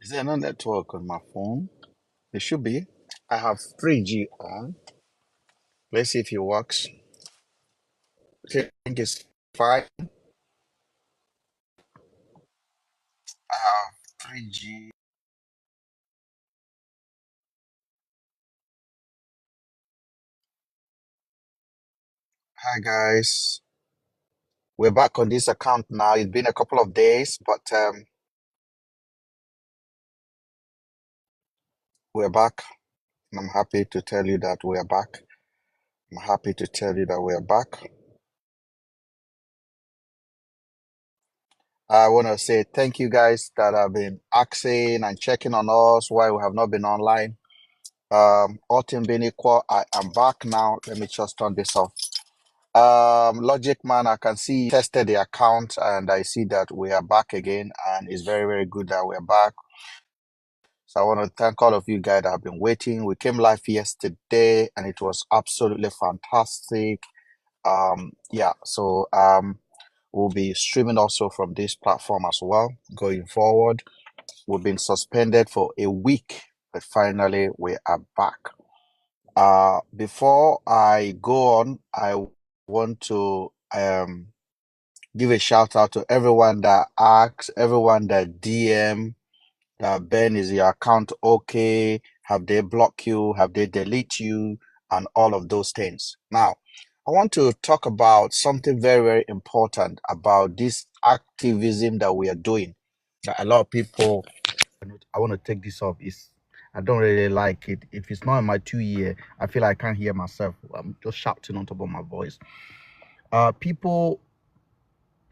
Is there no network on my phone? It should be. I have 3G on. Let's see if it works. Okay, I think it's fine. I have 3G. Hi guys. We're back on this account now. It's been a couple of days, but we're back. And I'm happy to tell you that we're back. I'm happy to tell you that we're back. I want to say thank you guys that have been asking and checking on us while we have not been online. All things being equal, I am back now. Let me just turn this off. Logic Man, I can see tested the account and I see that we are back again, and it's very, very good that we're back. So I want to thank all of you guys that have been waiting. We came live yesterday and it was absolutely fantastic. Yeah, so we'll be streaming also from this platform as well going forward. We've been suspended for a week, but finally we are back. Before I go on, I want to give a shout out to everyone that asked, everyone that DM, Ben, is your account okay? Have they blocked you? Have they delete you? And all of those things. Now, I want to talk about something very, very important about this activism that we are doing. That a lot of people, I want to take this off. I don't really like it. If it's not in my 2 year, I feel I can't hear myself. I'm just shouting on top of my voice. People,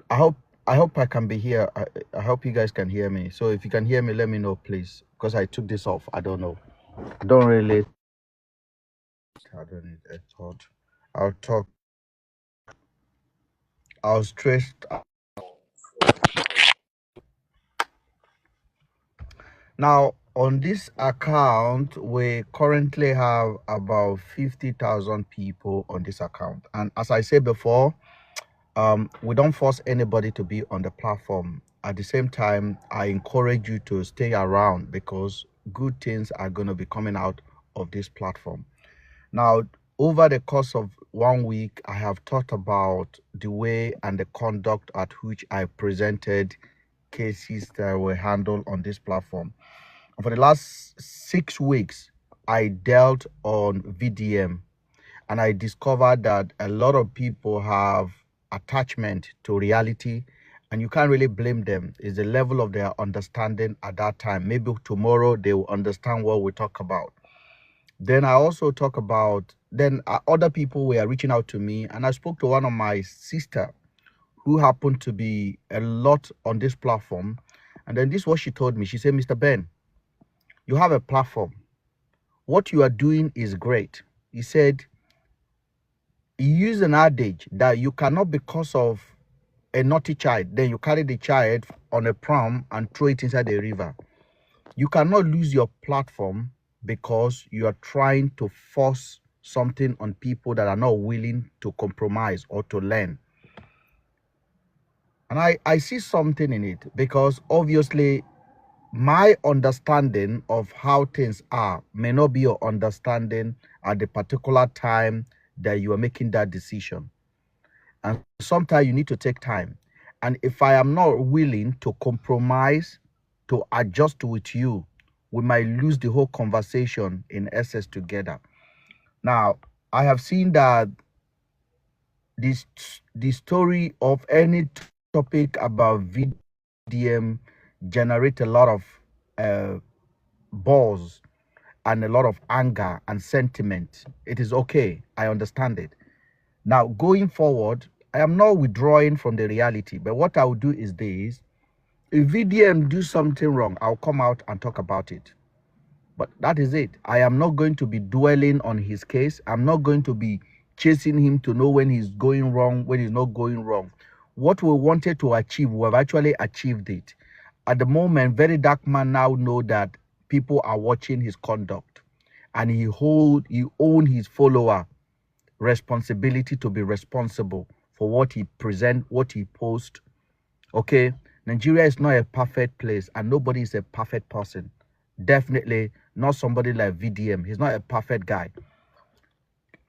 I hope I hope I can be here. I hope you guys can hear me. So if you can hear me, let me know, please. Because I took this off. I don't know. I don't really. I don't need a thought. I'll talk. I'll stress. Now, on this account, we currently have about 50,000 people on this account. And as I said before, we don't force anybody to be on the platform. At the same time, I encourage you to stay around because good things are going to be coming out of this platform. Now, over the course of 1 week, I have thought about the way and the conduct at which I presented cases that were handled on this platform. For the last 6 weeks, I dealt on VDM, and I discovered that a lot of people have attachment to reality, and you can't really blame them. It's the level of their understanding at that time. Maybe tomorrow they will understand what we talk about. Then I also talk about, other people were reaching out to me, and I spoke to one of my sister who happened to be a lot on this platform. And then this is what she told me. She said, Mr. Ben, you have a platform. What you are doing is great. He said, he used an adage that you cannot, because of a naughty child, then you carry the child on a pram and throw it inside the river. You cannot lose your platform because you are trying to force something on people that are not willing to compromise or to learn. And I see something in it, because obviously my understanding of how things are may not be your understanding at the particular time that you are making that decision. And sometimes you need to take time. And if I am not willing to compromise, to adjust with you, we might lose the whole conversation in essence together. Now, I have seen that the story of any topic about VDM generate a lot of buzz and a lot of anger and sentiment. It is okay. I understand it. Now, going forward, I am not withdrawing from the reality, but what I will do is this. If VDM do something wrong, I'll come out and talk about it. But that is it. I am not going to be dwelling on his case. I'm not going to be chasing him to know when he's going wrong, when he's not going wrong. What we wanted to achieve, we have actually achieved it. At the moment, Very Dark Man now know that people are watching his conduct, and he own his follower responsibility to be responsible for what he present, what he post. Okay, Nigeria is not a perfect place, and nobody is a perfect person. Definitely not somebody like VDM. He's not a perfect guy.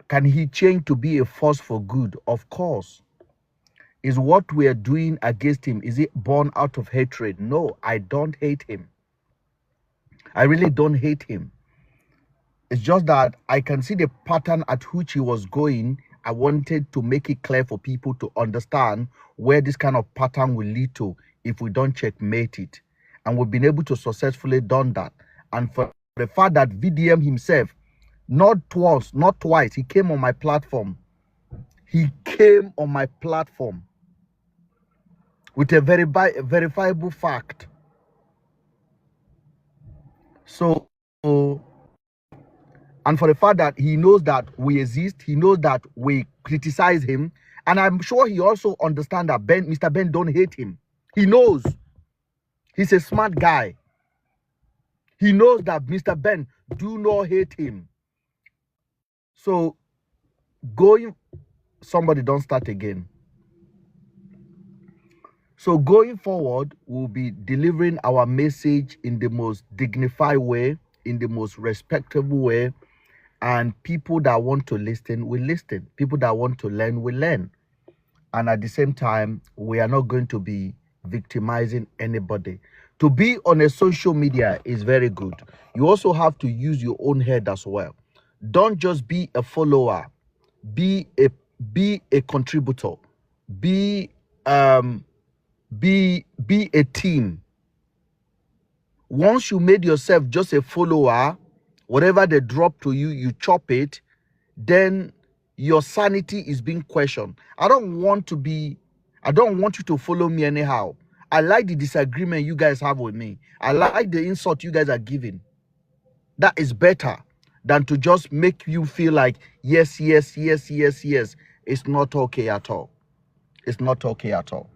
Can he change to be a force for good? Of course. Is what we are doing against him, is it born out of hatred? No, I don't hate him. I really don't hate him. It's just that I can see the pattern at which he was going. I wanted to make it clear for people to understand where this kind of pattern will lead to if we don't checkmate it. And we've been able to successfully done that. And for the fact that VDM himself, not once, not twice, he came on my platform. He came on my platform with a very verifiable fact. So, and for the fact that he knows that we exist, he knows that we criticize him, and I'm sure he also understands that Mr. Ben don't hate him. He knows. He's a smart guy. He knows that Mr. Ben do not hate him. So, somebody don't start again. So going forward, we'll be delivering our message in the most dignified way, in the most respectable way, and people that want to listen will listen. People that want to learn will learn. And at the same time, we are not going to be victimizing anybody. To be on a social media is very good. You also have to use your own head as well. Don't just be a follower. Be a contributor. Be a team. Once you made yourself just a follower, whatever they drop to you, you chop it, then your sanity is being questioned. I don't want you to follow me anyhow. I like the disagreement you guys have with me. I like the insult you guys are giving. That is better than to just make you feel like, yes. It's not okay at all. It's not okay at all.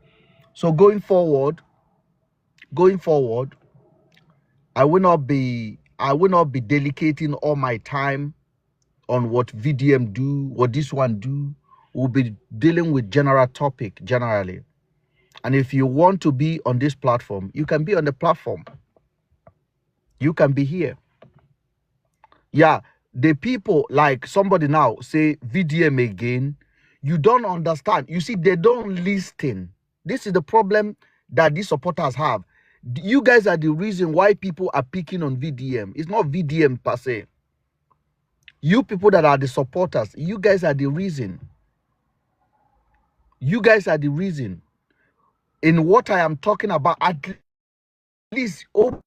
So going forward, I will not be dedicating all my time on what VDM do, what this one do. We'll be dealing with general topic generally. And if you want to be on this platform, you can be on the platform. You can be here. Yeah, the people, like somebody now say VDM again, you don't understand. You see, they don't listen. This is the problem that these supporters have. You guys are the reason why people are picking on VDM. It's not VDM per se. You people that are the supporters, you guys are the reason. You guys are the reason. In what I am talking about, at least open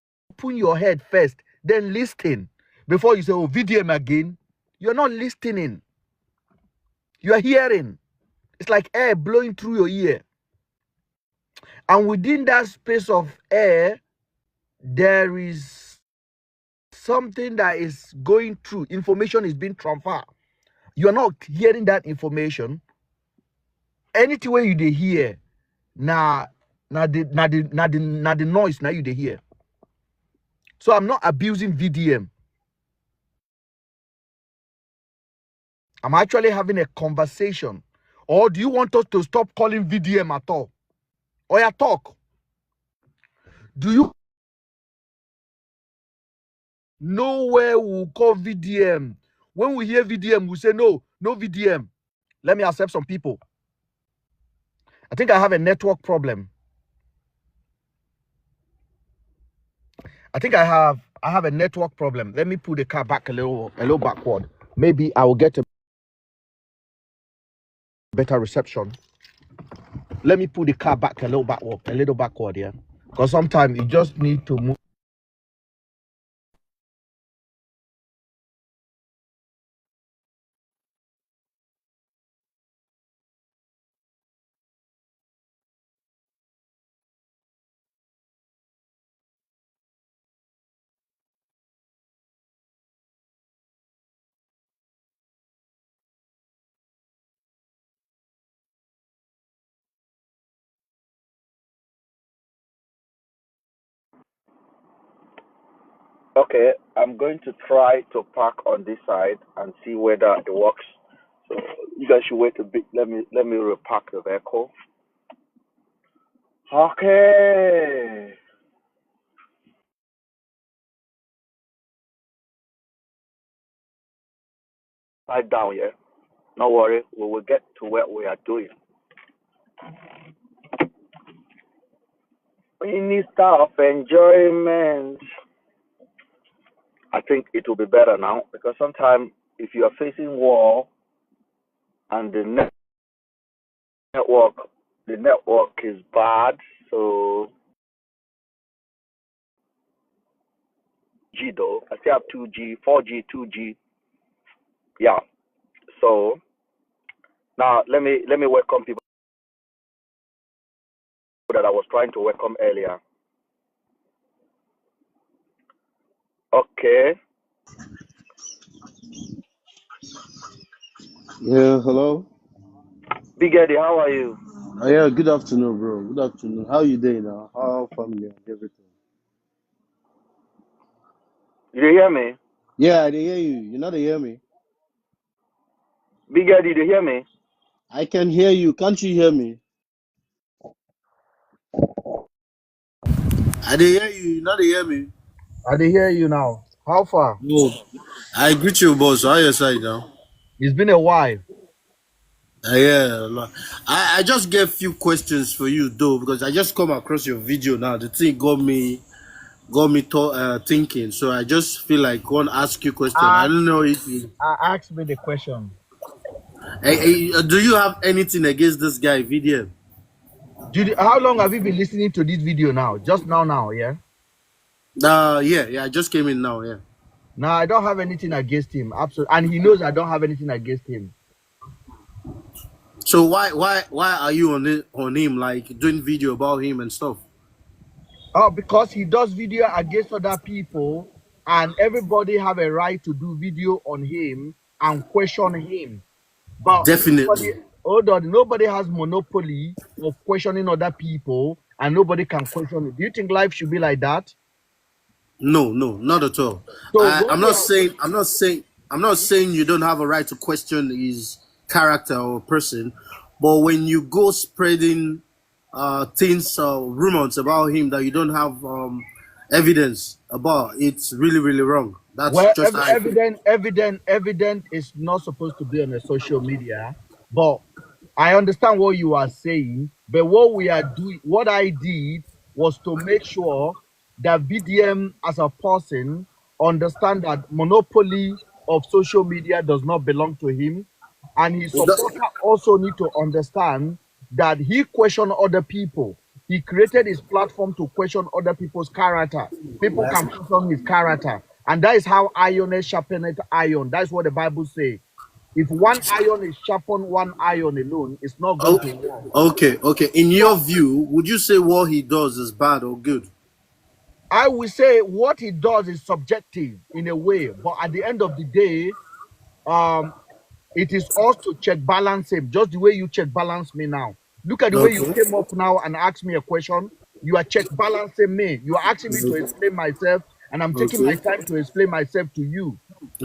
your head first, then listen. Before you say, oh, VDM again, you're not listening. You're hearing. It's like air blowing through your ear. And within that space of air, there is something that is going through. Information is being transferred. You're not hearing that information. Anything where you dey hear, na the noise now you dey hear. So I'm not abusing VDM. I'm actually having a conversation. Or do you want us to stop calling VDM at all? Or ya talk? Do you know where we'll call VDM? When we hear VDM, we say no VDM. Let me accept some people. I think I have a network problem. I think I have a network problem. Let me pull the car back a little backward. Maybe I will get a better reception. Let me pull the car back a little backward, yeah. Because sometimes you just need to move. Okay, I'm going to try to park on this side and see whether it works. So you guys should wait a bit. Let me repark the vehicle. Okay. Right down here. No worry, we will get to what we are doing. Minister of enjoyment. I think it will be better now because sometimes if you are facing wall and network the network is bad, so G though. I still have 2G, 4G, 2G. Yeah. So now let me welcome people that I was trying to welcome earlier. Okay. Yeah, hello. Big Eddie, how are you? Yeah, good afternoon, bro. Good afternoon. How you doing now? How family and everything? Did you hear me? Yeah, I dey hear you. You know they hear me. Big Eddie, did you hear me? I can hear you. Can't you hear me? I dey hear you. You know they hear me. I did hear you now. How far? No, I greet you, boss. How your side now? It's been a while. Yeah, I just get few questions for you though because I just come across your video now. The thing got me thinking. So I just feel like want to ask you question. I don't know if you. Ask me the question. Do you have anything against this guy, VDM? Judy, how long have you been listening to this video now? Just now, yeah? Yeah, I just came in now. Yeah. No, I don't have anything against him. Absolutely. And he knows I don't have anything against him. So why are you on him like doing video about him and stuff? Oh, because he does video against other people, and everybody have a right to do video on him and question him. But nobody, Definitely. hold on, nobody has monopoly of questioning other people, and nobody can question it. Do you think life should be like that? No, no, not at all. So I, what I'm we not are, saying I'm not saying I'm not saying you don't have a right to question his character or person, but when you go spreading things rumors about him that you don't have evidence about, it's really really wrong. That's well, just how I feel. evident is not supposed to be on a social media. But I understand what you are saying. But what we are doing, what I did was to make sure that VDM as a person understand that monopoly of social media does not belong to him, and his supporter also need to understand that he questioned other people. He created his platform to question other people's character. People can question his character, and that is how iron is sharpened iron. That's what the Bible says. If one iron is sharpened one iron alone, it's not going to Okay, work. okay. In So your view, would you say what he does is bad or good? I will say what he does is subjective in a way, but at the end of the day, um, it is us to check balance him, just the way you check balance me now. Look at the way you Okay. came up now and asked me a question. You are check balancing me. You are asking me to explain myself, and I'm taking my Okay. time to explain myself to you.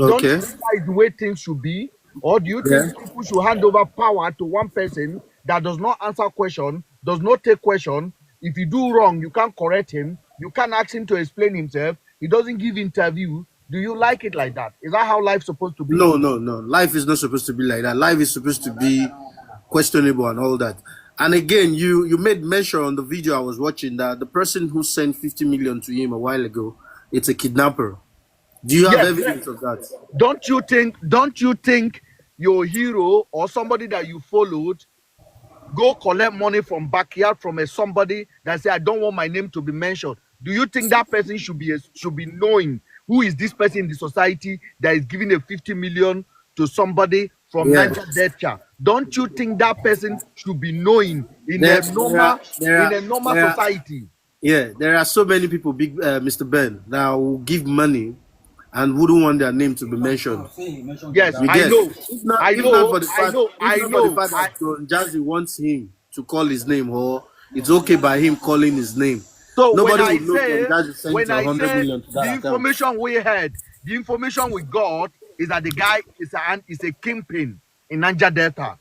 Don't you Okay. think that is the way things should be? Or do you Yeah. think people should hand over power to one person that does not answer question, does not take question? If you do wrong, you can't correct him. You can't ask him to explain himself. He doesn't give interview. Do you like it like that? Is that how life's supposed to be? No, no, no. Life is not supposed to be like that. Life is supposed to be questionable and all that. And again, you made mention on the video I was watching that the person who sent 50 million to him a while ago, it's a kidnapper. Do you have Yes. evidence of that? Don't you think your hero or somebody that you followed go collect money from backyard from a somebody that say I don't want my name to be mentioned? Do you think that person should be knowing who is this person in the society that is giving a 50 million to somebody from Yeah. Niger Delta? Don't you think that person should be knowing in There, a there are, normal there in are, a normal there are, society? yeah, there are so many people, big Mr. Ben, that will give money and wouldn't want their name to be mentioned. Yes, You I get? know. I If not know, for the I fact, know, if I not for the know. fact that Don Jazzy wants him to call his name, or it's okay by him calling his name, So when nobody I would know Don say, Jazzy sent when a I hundred say million to the that account. information we had, the information we got is that the guy is a kingpin in Niger Delta.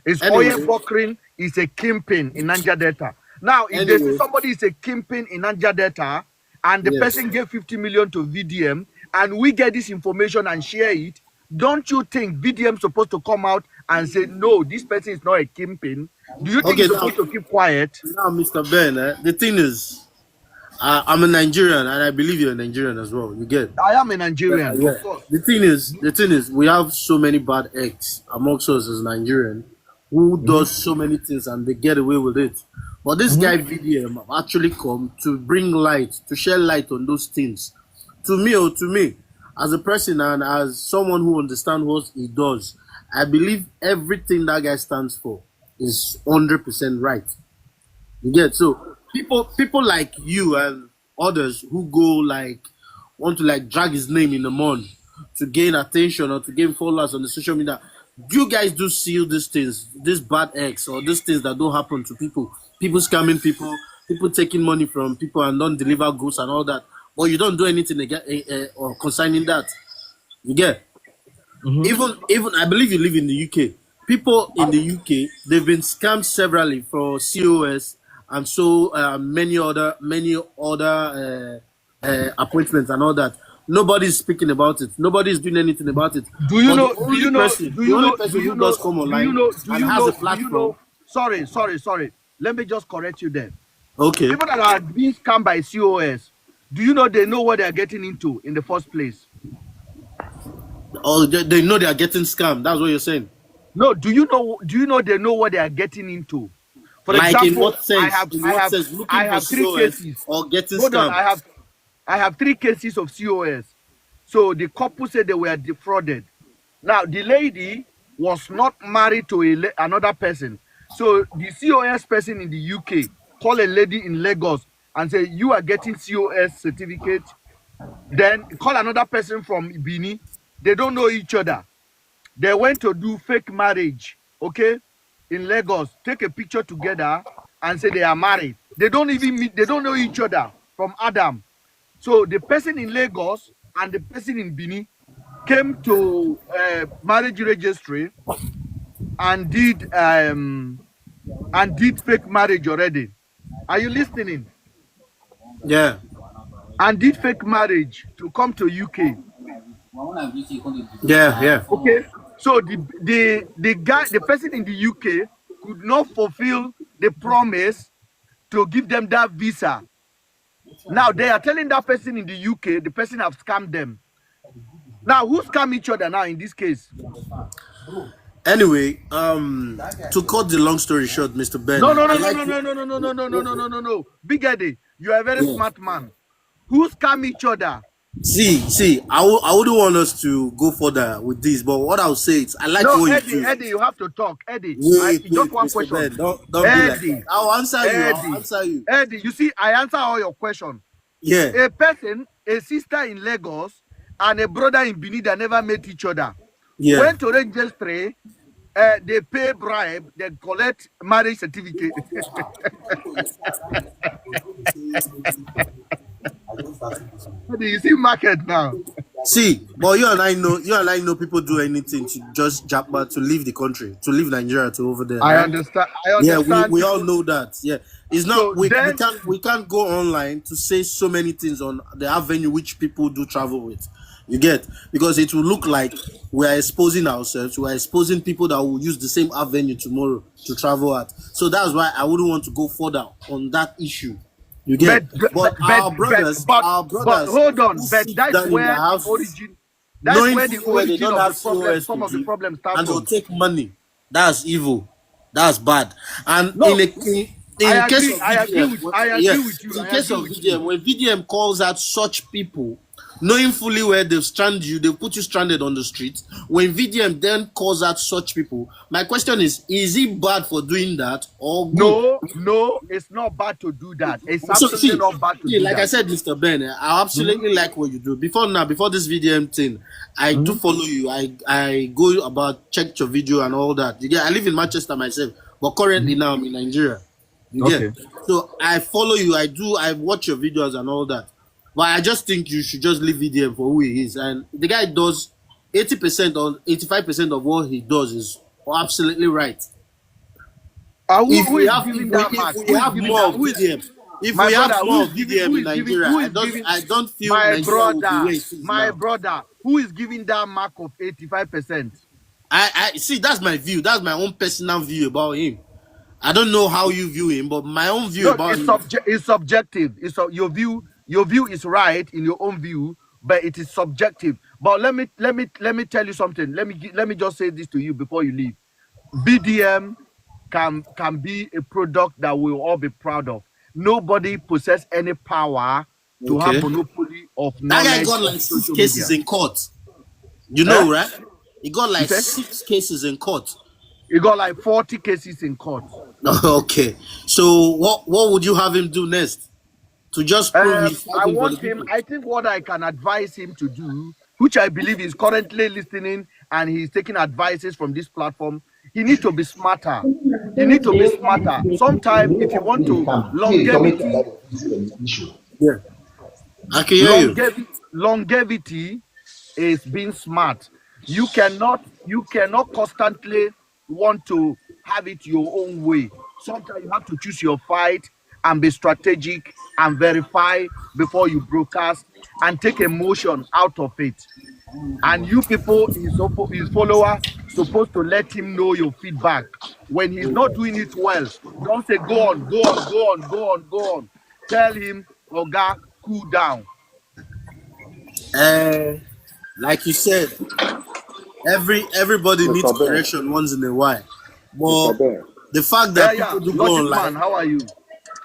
His oil Anyway, buckling is a kingpin in Niger Delta. Now, if they say Anyway, somebody is a kingpin in Niger Delta and the yes. person gave 50 million to VDM and we get this information and share it, don't you think VDM is supposed to come out and say, no, this person is not a kingpin? Do you think Okay, he's supposed to keep quiet? now, Mr. Ben, the thing is, I'm a Nigerian, and I believe you're a Nigerian as well. You get? I am a Nigerian, Yeah. of course. The thing is, we have so many bad eggs amongst us as Nigerian who Mm-hmm. does so many things and they get away with it. But this Mm-hmm. guy VDM have actually come to bring light, to share light on those things. To me, as a person and as someone who understands what he does, I believe everything that guy stands for is 100% right. You get? So people like you and others who go like want to like drag his name in the mud to gain attention or to gain followers on the social media. You guys do see these things, these bad eggs or these things that don't happen to people. People scamming people, people taking money from people and don't deliver goods and all that. But you don't do anything again or concerning that. You get? Mm-hmm. Even I believe you live in the UK. People in the UK they've been scammed severally for COS and so many other appointments and all that. Nobody's speaking about it. Nobody's doing anything about it. Do you But the know? Do only you know? person, Do the you only know? Do person you who know? does come Do you online know? Do and you has a know? Do you platform. know? Sorry. Let me just correct you there. Okay. People that are being scammed by COS, do you know they know what they are getting into in the first place? Or they know they are getting scammed. That's what you're saying. No, do you know? Do you know they know what they are getting into? For Like in example, what sense? In what sense? I Looking for have three COS cases. or getting Hold on, scammed. I have three cases of COS. So the couple said they were defrauded. Now the lady was not married to another person. So the COS person in the UK called a lady in Lagos and say, you are getting COS certificate. Then call another person from Bini. They don't know each other. They went to do fake marriage, okay, in Lagos, take a picture together and say they are married. They don't even meet, they don't know each other from Adam. So the person in Lagos and the person in Bini came to marriage registry and did fake marriage already. Are you listening? Yeah. And did fake marriage to come to UK. Yeah, yeah. Okay. So the guy, the person in the UK could not fulfill the promise to give them that visa. Now they are telling that person in the UK, the person have scammed them. Now who scam each other now in this case? Anyway, to cut the long story short, Mr. Ben, No, no, I no, no, like no, to, no, no, no, no, no, no, no, no, no, no, no. Big Eddie, you are a very yeah. smart man. Who scam each other? See, I wouldn't want us to go further with this, but what I'll say is I like No, what you Eddie, do. Eddie, you have to talk. Eddie, just Wait, one Mr. question. Ben, don't be like that. Eddie, I'll answer you. I'll Eddie, answer you. Eddie, you see, I answer all your questions. Yeah, A person, a sister in Lagos and a brother in Benin that never met each other yeah. went to registry, they pay bribe, they collect marriage certificate. Do you see market now? See, but you and I know people do anything to just jump to leave the country, to leave Nigeria, to over there, I right? understand. I Yeah, we, understand we all people. know that. Yeah, it's not So then, we can't go online to say so many things on the avenue which people do travel with. You get, because it will look like we are exposing ourselves. We are exposing people that will use the same avenue tomorrow to travel at. So that's why I wouldn't want to go further on that issue. You but get, but our but brothers hold who on. But sit that's down in their where the houses origin. That's knowing where the fully well they origin don't of the have problem. COS Some to of the give, problems start and they'll from. take money. That's evil. That's bad. And No, in case of VDM, I yeah, agree with you. in I case agree of with you. VDM, when VDM calls out such people, knowing fully well they've stranded you, they've put you stranded on the street. When VDM then calls out such people, my question is it bad for doing that or good? No, it's not bad to do that. It's So absolutely not bad to do like I that. said, Mr. Ben, I Mhm. absolutely like what you do. Before this VDM thing, I do Mhm. follow you. I go about check your video and all that. You get. I live in Manchester myself, but currently Mhm. now I'm in Nigeria. You get. Okay. So I follow you. I watch your videos and all that. But I just think you should just leave VDM for who he is. And the guy does 80% or 85% of what he does is absolutely right. If Who we is have giving that if mark? we Who is have giving more that? of VDM, if My we have brother? more of VDM in Nigeria, Who is giving? I don't feel My Nigeria will be brother, where it is my now. brother, who is giving that mark of 85%? I see, that's my view. That's my own personal view about him. I don't know how you view him, but my own view Look, about him. it's subjective. Your view is right in your own view, but it is subjective. But let me tell you something. Let me just say this to you before you leave. VDM can be a product that we'll all be proud of. Nobody possess any power to have Okay. monopoly of That guy knowledge got of like 6 social media. cases in court. You Eh? know, right? He got You like say 6 cases in court. he got like 40 cases in court. Okay. So what would you have him do next? To just prove he's I fighting for the want him. people. I think what I can advise him to do, which I believe is currently listening and he's taking advices from this platform, he needs to be smarter. He needs to be smarter. Sometimes, if you want to Yeah. I can hear you. longevity is being smart. You cannot constantly want to have it your own way. Sometimes you have to choose your fight and be strategic and verify before you broadcast and take emotion out of it. And you people, his follower, supposed to let him know your feedback. When he's not doing it well, don't say go on, go on, go on, go on, go on. Tell him, Oga, cool down. Like you said, everybody needs Mr. Ben, correction once in a while. But Mr. Ben, the fact Yeah, that yeah. people do go Logic online, man, how are you?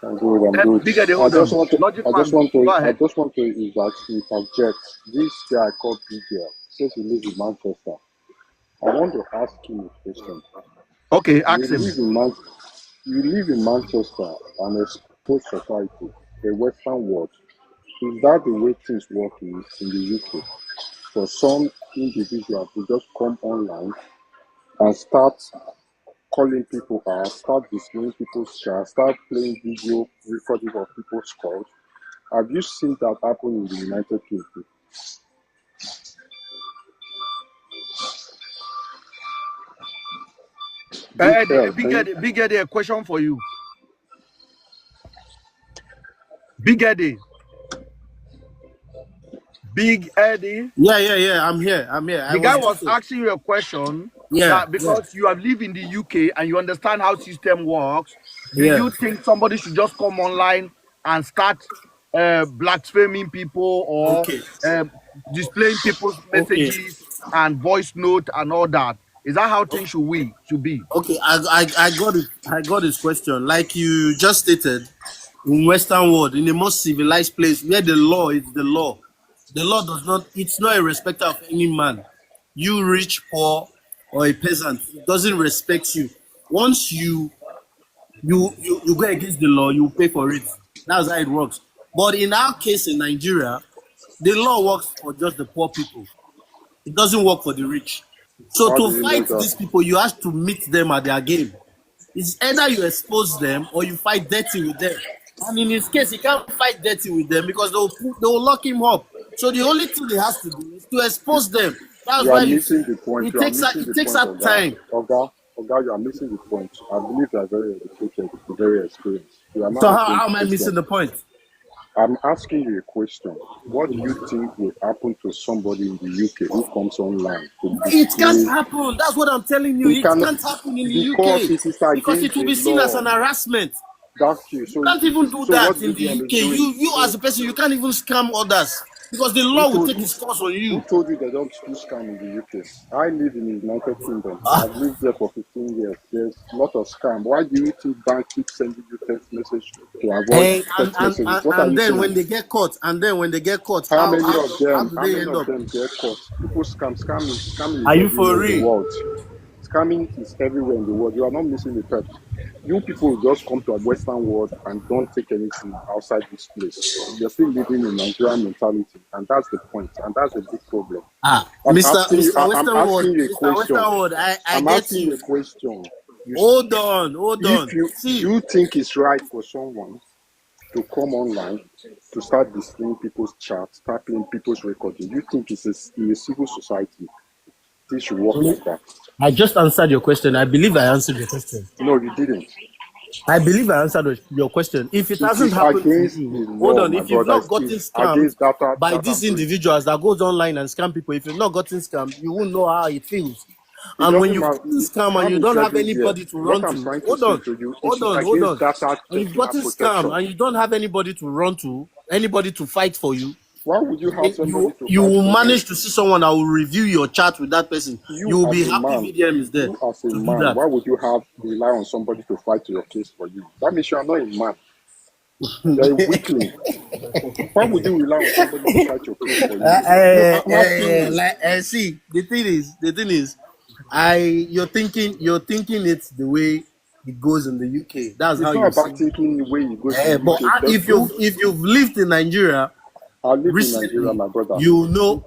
I'm good. I'm good. Bigger the I hold just on. want to. Logic I just man, want to. go I ahead. just want to interject. This guy called BGL says he lives in Manchester. I want to ask him a question. Okay, You ask him. live in Man. You live in Manchester, an exposed society, a Western world. Is that the way things work in the UK? For some individuals to just come online and start calling people out, start displaying people's chats, start playing video recording of people's calls. Have you seen that happen in the United Kingdom? Big L, can you? Big Eddie, a question for you. Big Eddie, Big Eddie. yeah, I'm here. I The guy was was just asking you a question yeah, that because you have lived in the UK and you understand how system works, do yeah. you think somebody should just come online and start blaspheming people or Okay, uh, displaying people's okay, messages and voice note and all that? Is that how things should be? okay. I got it. I got his question. Like you just stated, in Western world, in a more civilized place where the law is the law, the law does not. It's not a respecter of any man. You rich, poor, or a peasant, it doesn't respect you. Once you go against the law, you pay for it. That's how it works. But in our case in Nigeria, the law works for just the poor people. It doesn't work for the rich. So How to do you know fight that? these people, you have to meet them at their game. It's either you expose them or you fight dirty with them. And in his case, he can't fight dirty with them because they will lock him up. So the only thing he has to do is to expose them. That's You are why you missing see the point. it You are takes missing it the takes point that of that. time. Oga, you are missing the point. I believe you are very educated, very experienced. You are So not how, answering how the am I missing question. the point? I'm asking you a question. What do you think will happen to somebody in the UK who comes online to It can't display? happen. That's what I'm telling you. He It can can't happen in the because UK it is because it against will the be seen as law. an harassment. That's you. You can't even do So what that in the VDM is UK. doing? You as So a person, you can't even scam others because the who law will told take who, its course on who you. told you they don't do scam in the UK? I live in the United Kingdom. I've lived there for 15 years. There's a lot of scam. Why do you think bank keeps sending you text message to avoid And and, text and, messages? and What are and you then saying? when they get caught, How how many how, of how them? do How they many end of up? them get caught? People scamming Are is you for everywhere in the real? world. Scamming is everywhere in the world. You are not missing the fact. You people just come to a Western world and don't take anything outside this place. You're still living in Nigerian mentality, and that's the point, and that's a big problem. Ah, I'm asking you. Mr. Western World, Asking you a Mr. question. Western World, I I'm get asking you you. a question. You, Hold if on. you See, you think it's right for someone to come online to start displaying people's charts, start playing people's recording, you think in a civil society this should work like that? I just answered your question. I believe I answered your question. No, you didn't. I believe I answered your question. If it It hasn't is happened to against you, the hold law, on. my If you've brother. not It gotten is scammed against by data these breach. individuals that goes online and scam people, if you've not gotten scammed, you won't know how it feels. It And when doesn't you've matter. gotten scammed and Scam you is don't have everywhere. anybody to What run I'm to, trying to hold say on, to you, it hold is on, hold against on. data And you've taking and gotten scammed protection. and you don't have anybody to run to, anybody to fight for you, Why would you have then somebody to you fight will for you? manage to see someone that will review your chat with that person. You You will as be a happy man, VDM is there you as a to do man, that. why would you have rely on somebody to fight your case for you? That means you are not a man. You're a weakling. Why would you rely on somebody to fight your case for you? No, I'm asking you. See, the thing is, you're thinking it's the way it goes in the UK. That's how It's not you're about seeing it. thinking the way it goes in the But UK. The proof, if you've lived in Nigeria I lived in Nigeria, recently, my brother.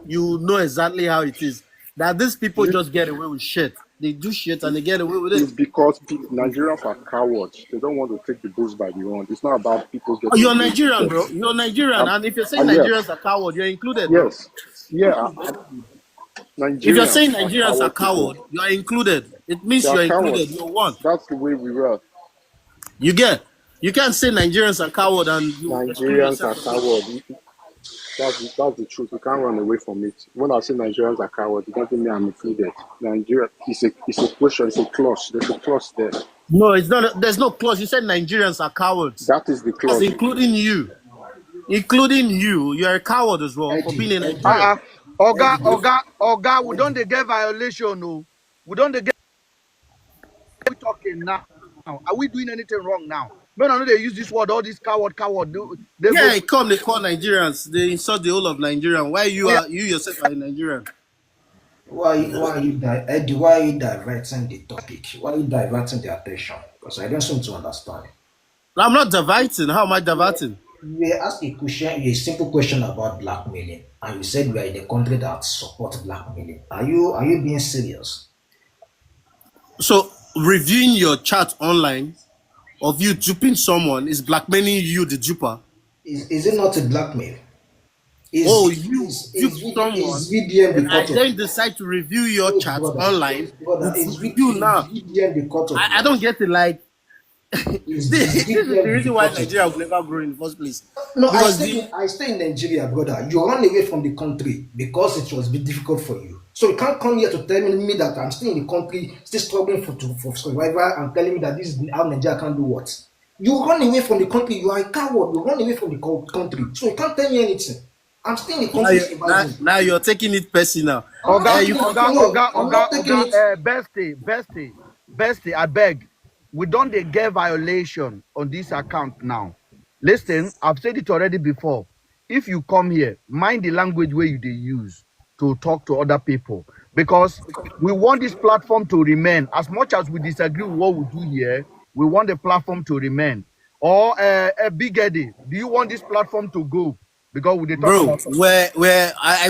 you know exactly how it is. That these people You, just get away with shit. They do shit and they get away with it. it's because Nigerians are cowards. They don't want to take the bulls by the horn. It's not about people Oh, getting you're away with Nigerian, bro. things. You're Nigerian, Um, and if you're saying yeah, Nigerians are coward, you're included, bro. yes, yeah. If you're Nigerians saying are Nigerians are coward people. coward, you are included. It They means are you're included. cowards. You're one. That's the way we were. You get. You can't say Nigerians are coward and you exclude Nigerians yourself are from it. cowards. That's the truth. You can't run away from it. When I say Nigerians are cowards, it doesn't mean I'm included. Nigeria is a question, it's a clause. There's a clause there. No, it's not. There's no clause. You said Nigerians are cowards. That is the That's clause. including you. Including you. You're a coward as well for being Eddie, a Eddie, Nigerian. Oga, Eddie, Oga, Oga, we don't Eddie. they get violation, no. We don't they get we talking now. Are we doing anything wrong now? No, they use this word, all this coward. They go, Yeah, they call Nigerians. They insult the whole of Nigerian. Why oh yeah, you yourself are a Nigerian? Eddie, why are you diverting the topic? Why are you diverting the attention? Because I don't seem to understand. I'm not diverting. How am I diverting? We asked a question, a simple question about blackmailing, and you said we are in a country that supports blackmailing. Are you being serious? So reviewing your chat online of you duping someone is blackmailing you, the duper. Is it not a blackmail? Oh, Is you is dupe is, VD, someone is VDM and the I court of then decide to review your wait, chat brother, online. wait, brother, It's you is now. VDM the court of I law? don't get it. Like Is this is the VDM reason the why court of Nigeria will never grow in the first place. No, Because the I stay in Nigeria, brother. You run away from the country because it was a bit difficult for you. So you can't come here to tell me that I'm still in the country, still struggling for survival, and telling me that this is how Nigeria can do what. You run away from the country. You are a coward. You run away from the country. So you can't tell me anything. I'm still in the now country you surviving. now you're taking it personal. I'm not taking You it. forget. No, I'm not taking it. bestie, I beg. We don't they get violation on this account now. Listen, I've said it already before. If you come here, mind the language where you they use to talk to other people. Because we want this platform to remain. As much as we disagree with what we do here, we want the platform to remain. Or Big Eddie, do you want this platform to go? Because we they talk Bro, about where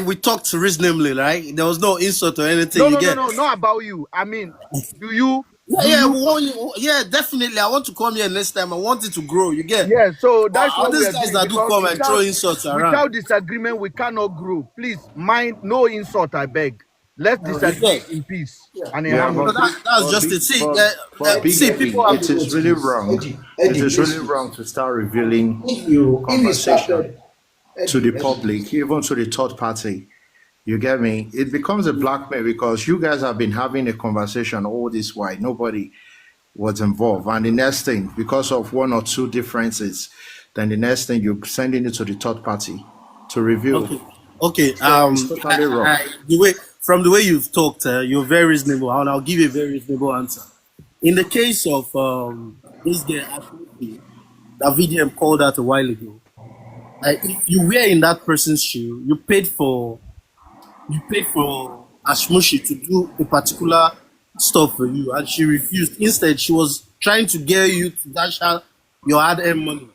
we talked reasonably, right? There was no insult or anything. no, You no, no, get. no, not about you. I mean, do you Yeah, do yeah, you yeah, definitely. I want to come here next time. I want it to grow. You get. yeah, so But that's all what we these are guys doing that do because come and throw insults around, without disagreement we cannot grow. Please mind no insult, I beg. Let's you disagree get. in peace Yeah, and in Yeah, So harmony. that's just it. See, Eddie, see, Eddie, people BK, have. Eddie, it wait, is really please. wrong. It Eddie, is please, really please. wrong to start revealing If you conversation started, to the Eddie, please. public, even to the third party. You get me? It becomes a blackmail because you guys have been having a conversation all this while. Nobody was involved. And the next thing, because of one or two differences, then the next thing you're sending it to the third party to review. Okay, okay. So it's totally wrong. The way from the way you've talked, you're very reasonable, and I'll give you a very reasonable answer. In the case of this guy Ashley, that VDM called out a while ago, if you were in that person's shoe, you paid for Ashmushi to do a particular stuff for you, and she refused. Instead, she was trying to get you to dash her your hard-earned money.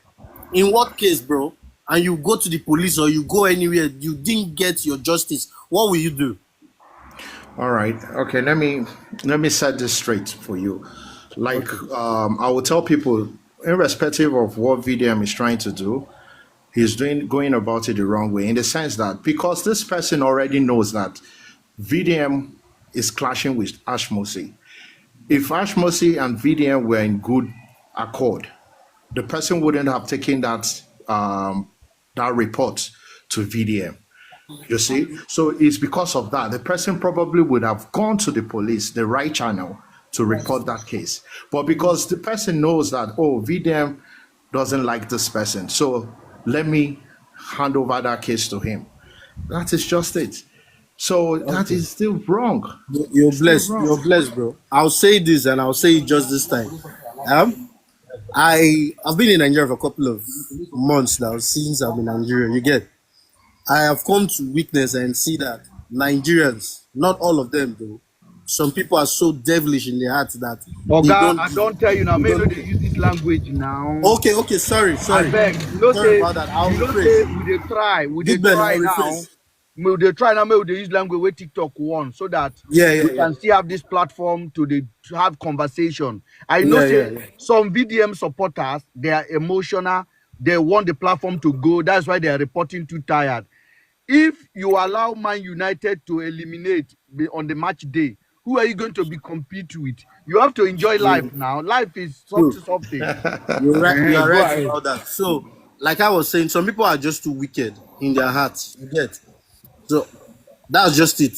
In what case, bro? And you go to the police or you go anywhere, you didn't get your justice. What will you do? All right. Okay. Let me set this straight for you. Like Okay. I will tell people, irrespective of what VDM is trying to do, he's going about it the wrong way in the sense that because this person already knows that VDM is clashing with Ashmosi. If Ashmosi and VDM were in good accord, the person wouldn't have taken that report to VDM. You see, so it's because of that. The person probably would have gone to the police, the right channel, to report that case. But because the person knows that, oh, VDM doesn't like this person, so let me hand over that case to him. That is just it. So that Okay. is still wrong. You're It's still blessed. wrong. You're blessed, bro. I'll say this and I'll say it just this time. I've been in Nigeria for a couple of months now since I'm in Nigeria. You get. I have come to witness and see that Nigerians, not all of them though, some people are so devilish in their hearts that they Oga, don't I give. don't tell you now. They May no don't they care. use this language now. Okay, okay, sorry, I sorry. beg. You know Sorry say about that. I'll you know say rephrase. we dey Big Ben, try I'll now. rephrase. We dey try now. May we dey use language where TikTok won so that Yeah, we yeah, yeah. can still have this platform to have conversation. I know Yeah, yeah, say yeah. some VDM supporters they are emotional. They want the platform to go. That's why they are reporting too tired. If you allow Man United to eliminate on the match day, who are you going to be compete with? You have to enjoy life True, now. Life is true. something something. You're right. You are Go right ahead. about that. So, like I was saying, some people are just too wicked in their hearts. You get. So that's just it.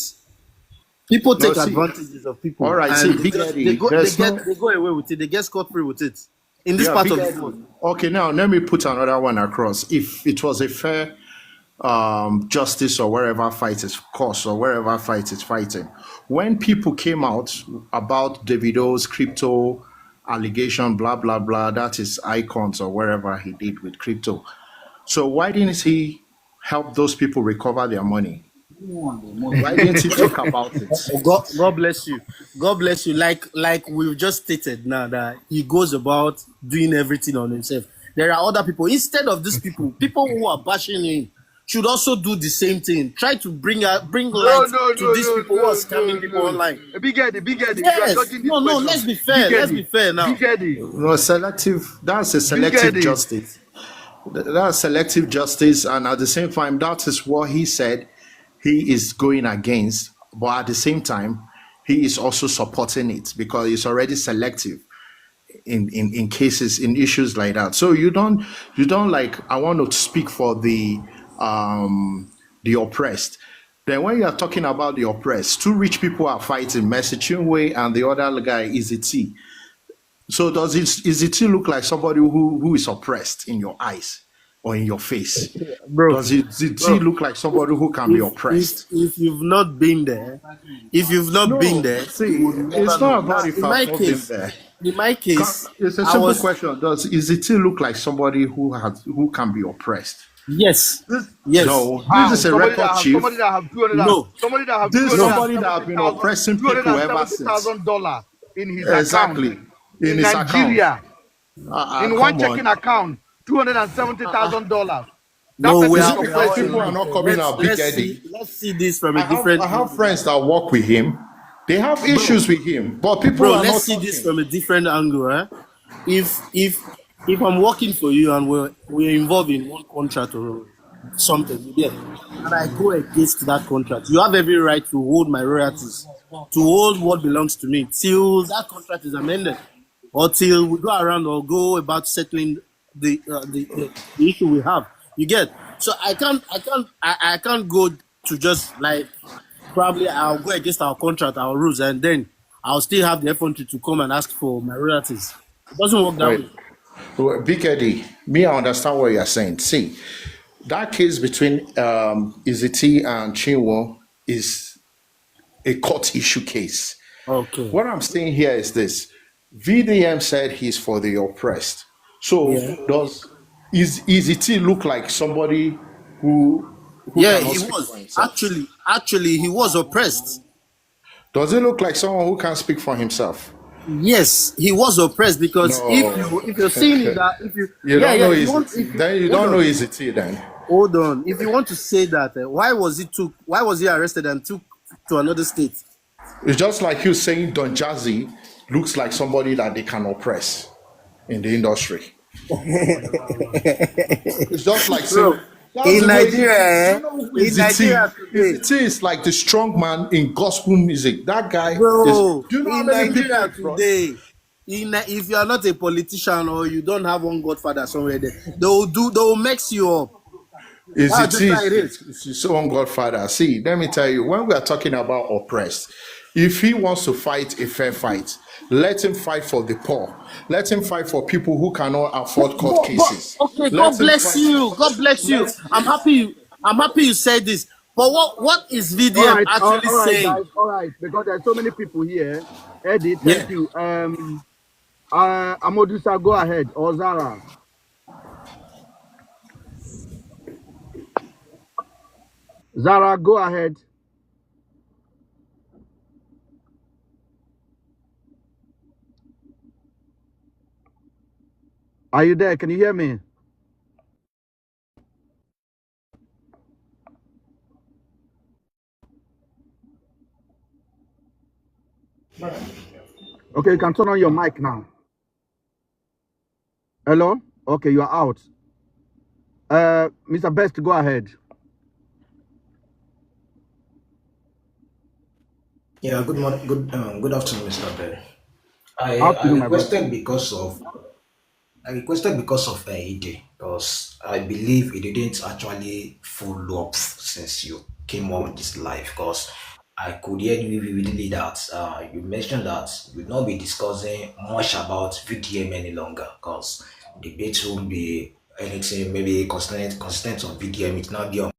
People No, take see, advantages of all people, right, see, and Big Eddie, there's no, they go away with it. They get scot free with it in this yeah, part Big of the Eddie. world. Okay, now let me put another one across. If it was a fair justice or wherever fight is cause or wherever fight is fighting. When people came out about Davido's crypto allegation, blah blah blah, that is icons or wherever he did with crypto. So why didn't he help those people recover their money? Why didn't he talk about it? God bless you. God bless you. Like we've just stated now that he goes about doing everything on himself. There are other people instead of these people who are bashing him should also do the same thing. Try to bring No, light no, to no, these no, people who are no, scamming no, people no. online. Big Eddie, you are Yes. dodging this No, no. question. Let's be fair. Let's be fair now. Big Eddie, No, selective. That's a Big selective Eddie. justice. That's selective justice, and at the same time, that is what he said he is going against. But at the same time, he is also supporting it because it's already selective in cases in issues like that. So you don't like. I want to speak for the oppressed. Then when you are talking about the oppressed, two rich people are fighting, Mercy Chinwe and the other guy is T. So is it look like somebody who is oppressed in your eyes or in your face? Bro, Does it bro. look like somebody who can be If oppressed? you've not been there, if you've not been No, there, you see, would never it's know. not Now, about if I've not been there. in my case, It's a I simple was question. Is it look like somebody who can be oppressed? yes, This, yes, no, this How is a record somebody chief. that have 200 and no, somebody that have two This hundred no. and somebody that have seventy been thousand oppressing two hundred people and ever seventy since. thousand dollar in his account Exactly. In in his account. Nigeria in one Come checking on. account $270,000. That No, person is You see, oppressing people are you. not coming out Big Eddie. let's see this from a I different have angle, friends that work with him. They have bro. issues with him, but people Bro, are let's not see this talking. from a different angle. If I'm working for you and we're involved in one contract or something, yeah, and I go against that contract, you have every right to hold my royalties, to hold what belongs to me till that contract is amended, or till we go around or go about settling the issue we have. You get? So I can't go to just like probably I'll go against our contract, our rules, and then I'll still have the effrontery to come and ask for my royalties. It doesn't work that Wait, way. Big Eddie, me, I understand what you're saying. See, that case between Iziti and Chinwo is a court issue case. Okay. What I'm saying here is this: VDM said he's for the oppressed. So Yeah. is Iziti look like somebody who Yeah, cannot he speak for was. himself? Actually, he was oppressed. Does it look like someone who can speak for himself? Yes, he was oppressed because No. if you're seeing it that if you You yeah don't yeah know if you is want it. Then you hold don't know on is it then. if you want to say that why was he arrested and took to another state? It's just like you saying Don Jazzy looks like somebody that they can oppress in the industry. It's just like saying Bro, that's in the way is it. Do Nigeria, you know who in is it? Nigeria Is today, it is like the strong man in gospel music. That guy is. bro, Do you know how in many people Nigeria he brought? today. if you are not a politician or you don't have one godfather somewhere there, they will mix you up. Is That's it just how is it is. it's his own godfather. See, let me tell you, when we are talking about oppressed, if he wants to fight a fair fight, let him fight for the poor. Let him fight for people who cannot afford court But cases. okay, Let God him bless fight. you. God bless you. Let I'm happy you said this. But what is All VDM right, actually all right, saying? guys, all right, because there's so many people here. Eddie, Yeah. thank you. Amodusa, go ahead. Or Zara. Zara, go ahead. Are you there? Can you hear me? Okay, you can turn on your mic now. Hello? Okay, you are out. Mr. Best, go ahead. Yeah, good morning, good afternoon, Mr. Ben. I Afternoon, my brother. requested because of ED, because I believe it didn't actually follow up since you came on this live. Because I could hear you vividly that you mentioned that you'll not be discussing much about VDM any longer, because debate won't be anything maybe consistent on VDM. It now be on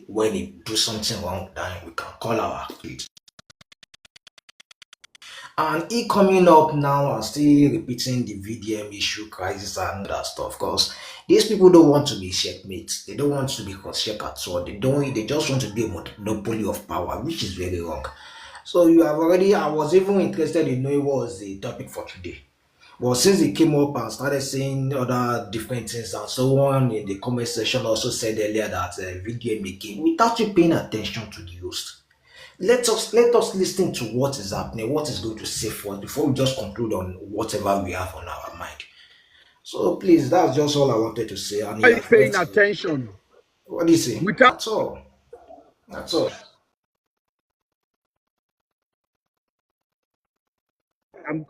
when it do something wrong, then we can call our lead. And he coming up now and still repeating the VDM issue, crisis, and that stuff. Because these people don't want to be checkmates. They don't want to be check at all. They don't. They just want to be a monopoly of power, which is very wrong. So you have already. I was even interested in knowing what was the topic for today. But since he came up and started saying other different things and so on in the comment section, also said earlier that VDM became without you paying attention to the host. Let us listen to what is happening, what is going to say for us before we just conclude on whatever we have on our mind. So please, that's just all I wanted to say. And he Are you has paying left. attention? What do you say? Without That's all. That's all. I'm